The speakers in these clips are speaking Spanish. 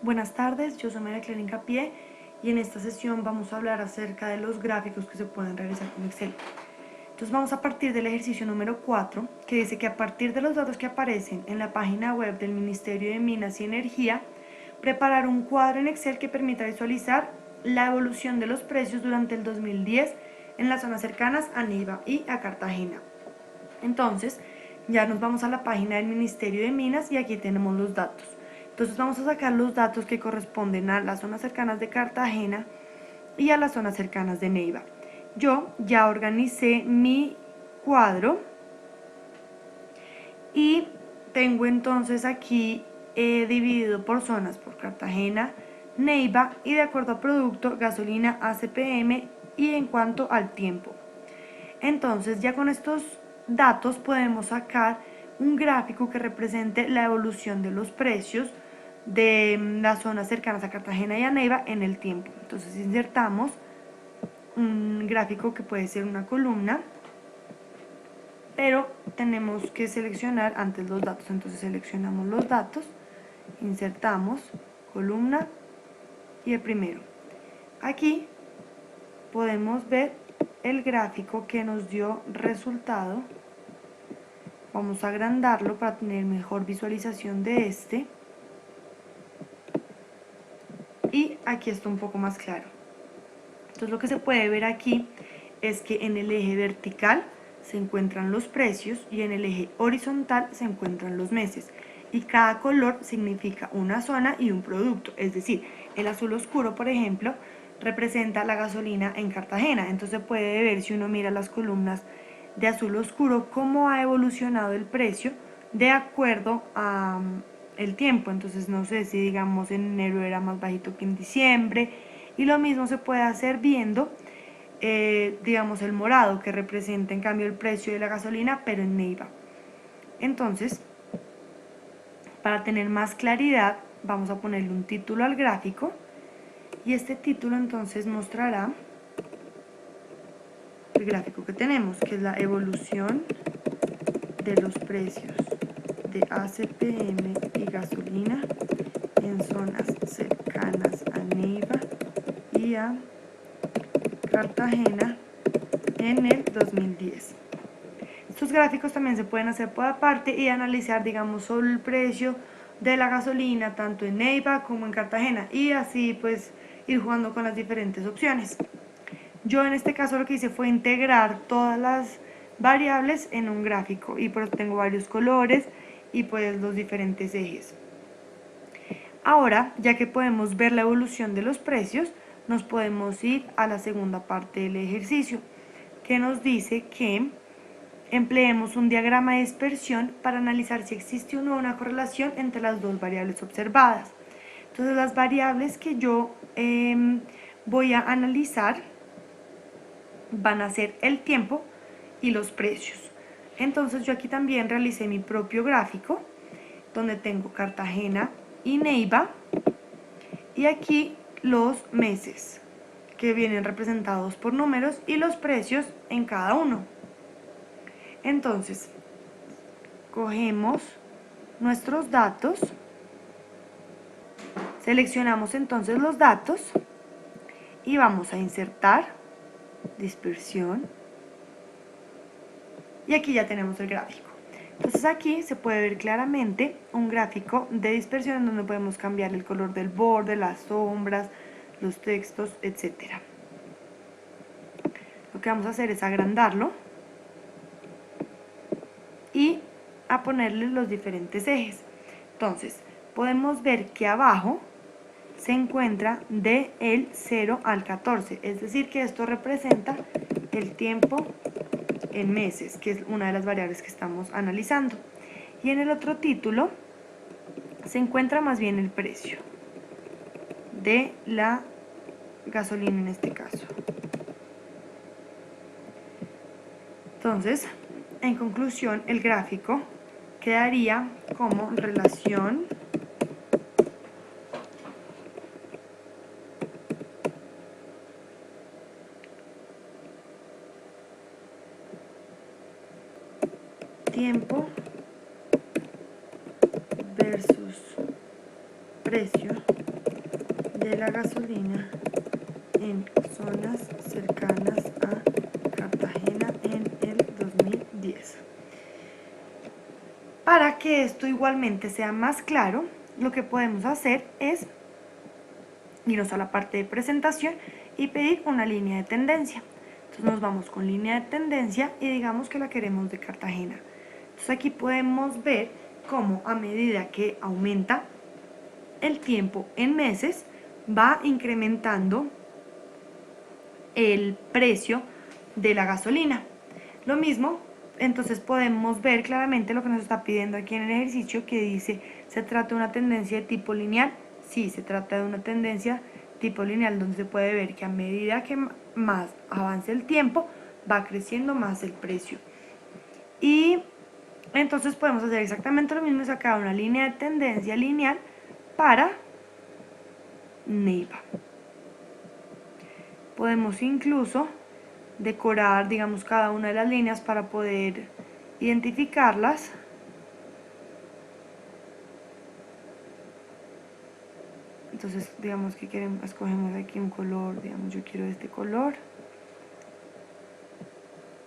Buenas tardes, yo soy María Clara Hincapié y en esta sesión vamos a hablar acerca de los gráficos que se pueden realizar con Excel. Entonces vamos a partir del ejercicio número 4, que dice que a partir de los datos que aparecen en la página web del Ministerio de Minas y Energía, preparar un cuadro en Excel que permita visualizar la evolución de los precios durante el 2010 en las zonas cercanas a Neiva y a Cartagena. Entonces, ya nos vamos a la página del Ministerio de Minas y aquí tenemos los datos. Entonces vamos a sacar los datos que corresponden a las zonas cercanas de Cartagena y a las zonas cercanas de Neiva. Yo ya organicé mi cuadro y tengo entonces aquí dividido por zonas, por Cartagena, Neiva y de acuerdo a producto, gasolina, ACPM y en cuanto al tiempo. Entonces ya con estos datos podemos sacar un gráfico que represente la evolución de los precios de las zonas cercanas a Cartagena y a Neiva en el tiempo. Entonces insertamos un gráfico que puede ser una columna, pero tenemos que seleccionar antes los datos. Entonces seleccionamos los datos, insertamos columna y el primero. Aquí podemos ver el gráfico que nos dio resultado. Vamos a agrandarlo para tener mejor visualización de este. Y aquí está un poco más claro. Entonces lo que se puede ver aquí es que en el eje vertical se encuentran los precios y en el eje horizontal se encuentran los meses. Y cada color significa una zona y un producto. Es decir, el azul oscuro, por ejemplo, representa la gasolina en Cartagena. Entonces se puede ver, si uno mira las columnas de azul oscuro, cómo ha evolucionado el precio de acuerdo a el tiempo. Entonces no sé si digamos en enero era más bajito que en diciembre, y lo mismo se puede hacer viendo digamos el morado, que representa en cambio el precio de la gasolina pero en Neiva. Entonces, para tener más claridad, vamos a ponerle un título al gráfico y este título entonces mostrará el gráfico que tenemos, que es la evolución de los precios de ACPM y gasolina en zonas cercanas a Neiva y a Cartagena en el 2010. Estos gráficos también se pueden hacer por aparte y analizar, digamos, solo el precio de la gasolina tanto en Neiva como en Cartagena y así pues ir jugando con las diferentes opciones. Yo en este caso lo que hice fue integrar todas las variables en un gráfico y por eso tengo varios colores y pues los diferentes ejes. Ahora, ya que podemos ver la evolución de los precios, nos podemos ir a la segunda parte del ejercicio, que nos dice que empleemos un diagrama de dispersión para analizar si existe o no una correlación entre las dos variables observadas. Entonces las variables que yo voy a analizar van a ser el tiempo y los precios. Entonces yo aquí también realicé mi propio gráfico donde tengo Cartagena y Neiva y aquí los meses que vienen representados por números y los precios en cada uno. Entonces cogemos nuestros datos, seleccionamos entonces los datos y vamos a insertar dispersión y aquí ya tenemos el gráfico. Entonces aquí se puede ver claramente un gráfico de dispersión en donde podemos cambiar el color del borde, las sombras, los textos, etc. Lo que vamos a hacer es agrandarlo y a ponerle los diferentes ejes. Entonces podemos ver que abajo se encuentra de el 0 al 14, es decir que esto representa el tiempo en meses, que es una de las variables que estamos analizando. Y en el otro título se encuentra más bien el precio de la gasolina en este caso. Entonces, en conclusión, el gráfico quedaría como relación tiempo versus precio de la gasolina en zonas cercanas a Cartagena en el 2010. Para que esto igualmente sea más claro, lo que podemos hacer es irnos a la parte de presentación y pedir una línea de tendencia. Entonces nos vamos con línea de tendencia y digamos que la queremos de Cartagena. Entonces aquí podemos ver cómo a medida que aumenta el tiempo en meses, va incrementando el precio de la gasolina. Lo mismo, entonces podemos ver claramente lo que nos está pidiendo aquí en el ejercicio, que dice, ¿se trata de una tendencia de tipo lineal? Sí, se trata de una tendencia tipo lineal, donde se puede ver que a medida que más avance el tiempo, va creciendo más el precio. Y entonces podemos hacer exactamente lo mismo, sacar una línea de tendencia lineal para Neiva. Podemos incluso decorar, digamos, cada una de las líneas para poder identificarlas. Entonces, digamos que queremos, escogemos aquí un color, digamos, yo quiero este color.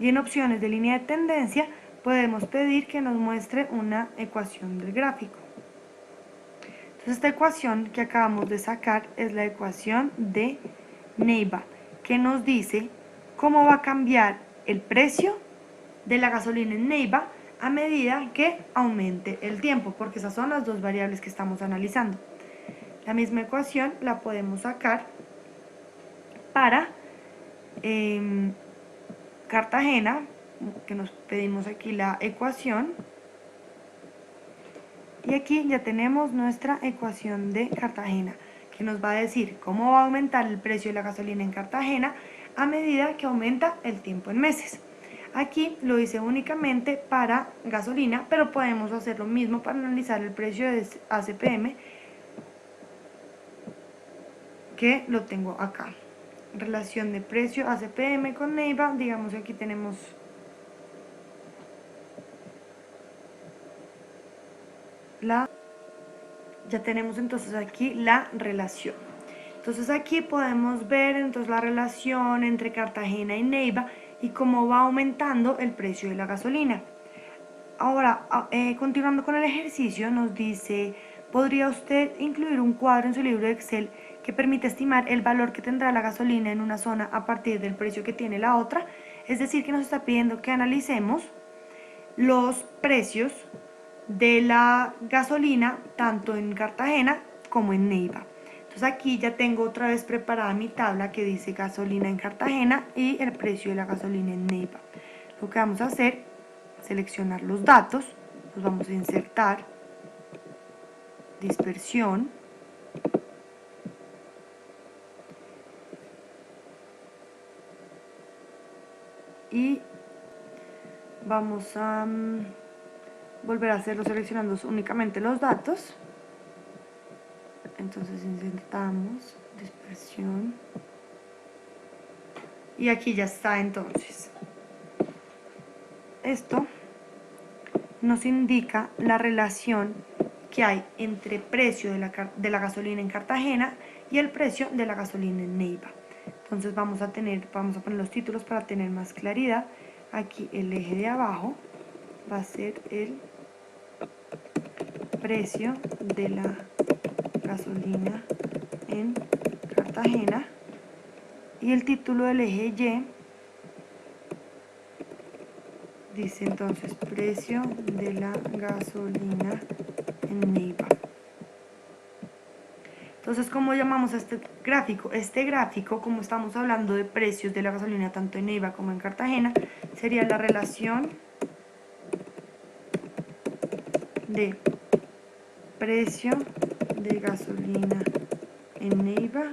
Y en opciones de línea de tendencia podemos pedir que nos muestre una ecuación del gráfico. Entonces, esta ecuación que acabamos de sacar es la ecuación de Neiva, que nos dice cómo va a cambiar el precio de la gasolina en Neiva a medida que aumente el tiempo, porque esas son las dos variables que estamos analizando. La misma ecuación la podemos sacar para Cartagena, que nos pedimos aquí la ecuación. Y aquí ya tenemos nuestra ecuación de Cartagena, que nos va a decir cómo va a aumentar el precio de la gasolina en Cartagena a medida que aumenta el tiempo en meses. Aquí lo hice únicamente para gasolina, pero podemos hacer lo mismo para analizar el precio de ACPM, que lo tengo acá. Relación de precio ACPM con Neiva, digamos que aquí tenemos ya tenemos entonces aquí la relación. Entonces aquí podemos ver entonces la relación entre Cartagena y Neiva y cómo va aumentando el precio de la gasolina. Ahora, continuando con el ejercicio, nos dice, ¿podría usted incluir un cuadro en su libro de Excel que permite estimar el valor que tendrá la gasolina en una zona a partir del precio que tiene la otra? Es decir, que nos está pidiendo que analicemos los precios de la gasolina tanto en Cartagena como en Neiva. Entonces aquí ya tengo otra vez preparada mi tabla que dice gasolina en Cartagena y el precio de la gasolina en Neiva. Lo que vamos a hacer, seleccionar los datos, los vamos a insertar, dispersión, y vamos a volver a hacerlo seleccionando únicamente los datos. Entonces insertamos dispersión y aquí ya está. Entonces esto nos indica la relación que hay entre precio de la gasolina en Cartagena y el precio de la gasolina en Neiva. Entonces vamos a poner los títulos para tener más claridad. Aquí el eje de abajo va a ser el precio de la gasolina en Cartagena y el título del eje Y dice entonces precio de la gasolina en Neiva. Entonces, ¿cómo llamamos a este gráfico? Este gráfico, como estamos hablando de precios de la gasolina tanto en Neiva como en Cartagena, sería la relación de precio de gasolina en Neiva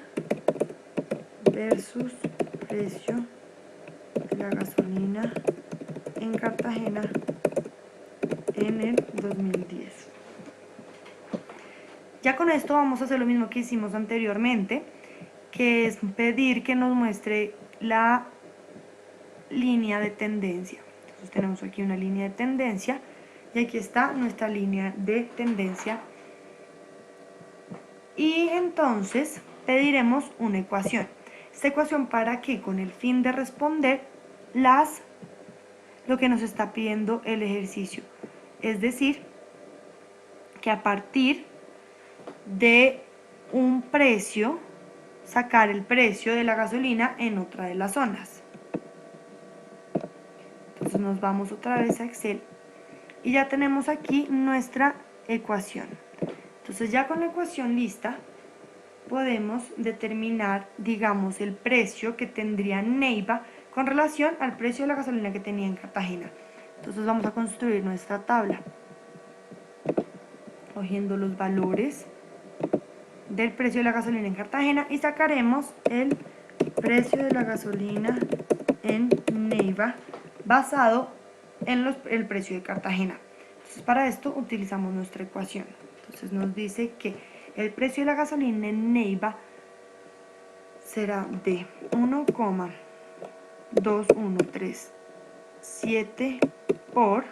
versus precio de la gasolina en Cartagena en el 2010. Ya con esto vamos a hacer lo mismo que hicimos anteriormente, que es pedir que nos muestre la línea de tendencia. Entonces tenemos aquí una línea de tendencia y aquí está nuestra línea de tendencia. Y entonces pediremos una ecuación. Esta ecuación, ¿para qué? Con el fin de responder lo que nos está pidiendo el ejercicio. Es decir, que a partir de un precio, sacar el precio de la gasolina en otra de las zonas. Entonces nos vamos otra vez a Excel y ya tenemos aquí nuestra ecuación. Entonces ya con la ecuación lista podemos determinar, digamos, el precio que tendría Neiva con relación al precio de la gasolina que tenía en Cartagena. Entonces vamos a construir nuestra tabla cogiendo los valores del precio de la gasolina en Cartagena y sacaremos el precio de la gasolina en Neiva basado en el precio de Cartagena. Entonces para esto utilizamos nuestra ecuación. Entonces nos dice que el precio de la gasolina en Neiva será de 1,2137 por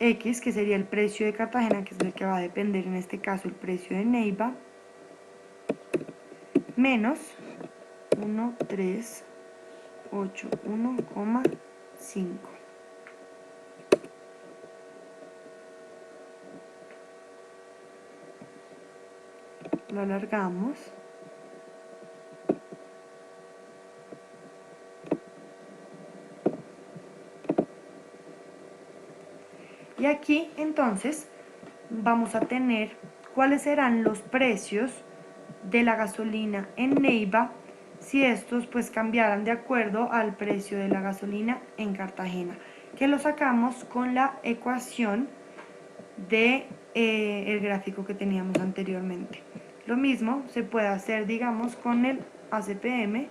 X, que sería el precio de Cartagena, que es el que va a depender en este caso el precio de Neiva, menos 1381,5. Lo alargamos. Y aquí entonces vamos a tener cuáles serán los precios de la gasolina en Neiva si estos pues cambiaran de acuerdo al precio de la gasolina en Cartagena, que lo sacamos con la ecuación de el gráfico que teníamos anteriormente. Lo mismo se puede hacer, digamos, con el ACPM,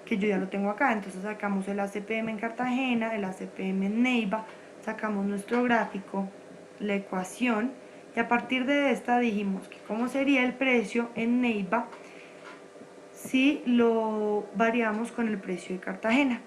que yo ya lo tengo acá. Entonces sacamos el ACPM en Cartagena, el ACPM en Neiva, sacamos nuestro gráfico, la ecuación, y a partir de esta dijimos que cómo sería el precio en Neiva si lo variamos con el precio de Cartagena.